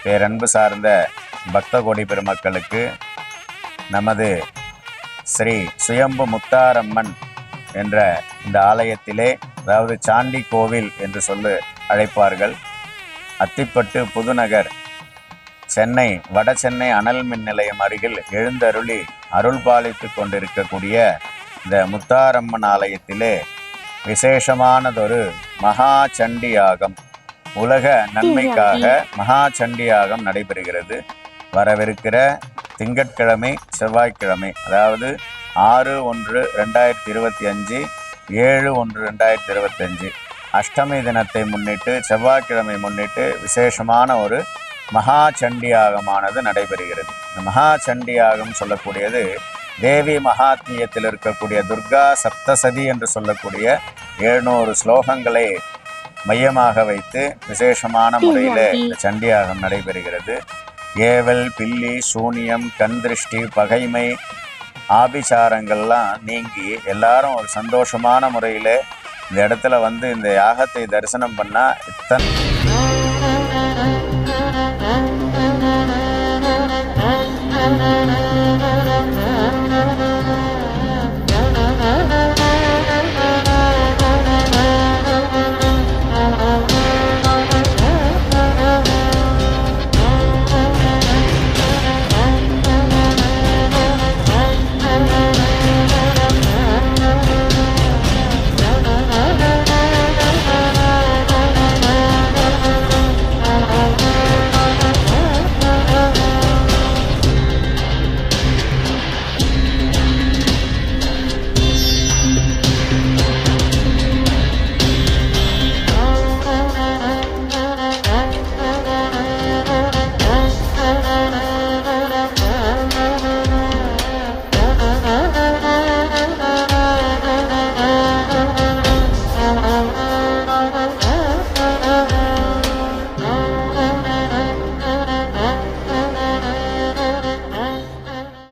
பேரன்பு சார்ந்த பக்த கோடி பெருமக்களுக்கு நமது ஸ்ரீ சுயம்பு முத்தாரம்மன் என்ற இந்த ஆலயத்திலே, அதாவது சாண்டி கோவில் என்று சொல்லி அழைப்பார்கள், அத்திப்பட்டு புதுநகர் சென்னை வட சென்னை அனல் மின் நிலையம் அருகில் எழுந்தருளி அருள் பாலித்து கொண்டிருக்கக்கூடிய இந்த முத்தாரம்மன் ஆலயத்திலே விசேஷமானதொரு மகா சண்டி யாகம், உலக நன்மைக்காக மகா சண்டி யாகம் நடைபெறுகிறது. வரவிருக்கிற திங்கட்கிழமை செவ்வாய்க்கிழமை, அதாவது 6/1/2025 7/1/2025 அஷ்டமி தினத்தை முன்னிட்டு, செவ்வாய்க்கிழமை முன்னிட்டு விசேஷமான ஒரு மகா சண்டி யாகமானது நடைபெறுகிறது. இந்த மகா சண்டி யாகம் சொல்லக்கூடியது தேவி மகாத்மியத்தில் இருக்கக்கூடிய துர்கா சப்தசதி என்று சொல்லக்கூடிய 700 ஸ்லோகங்களை மையமாக வைத்து விசேஷமான முறையில் இந்த சண்டியாகம் நடைபெறுகிறது. ஏவல், பில்லி, சூனியம், கண் திருஷ்டி, பகைமை, ஆபிசாரங்கள்லாம் நீங்கி எல்லாரும் ஒரு சந்தோஷமான முறையில் இந்த இடத்துல வந்து இந்த யாகத்தை தரிசனம் பண்ணால்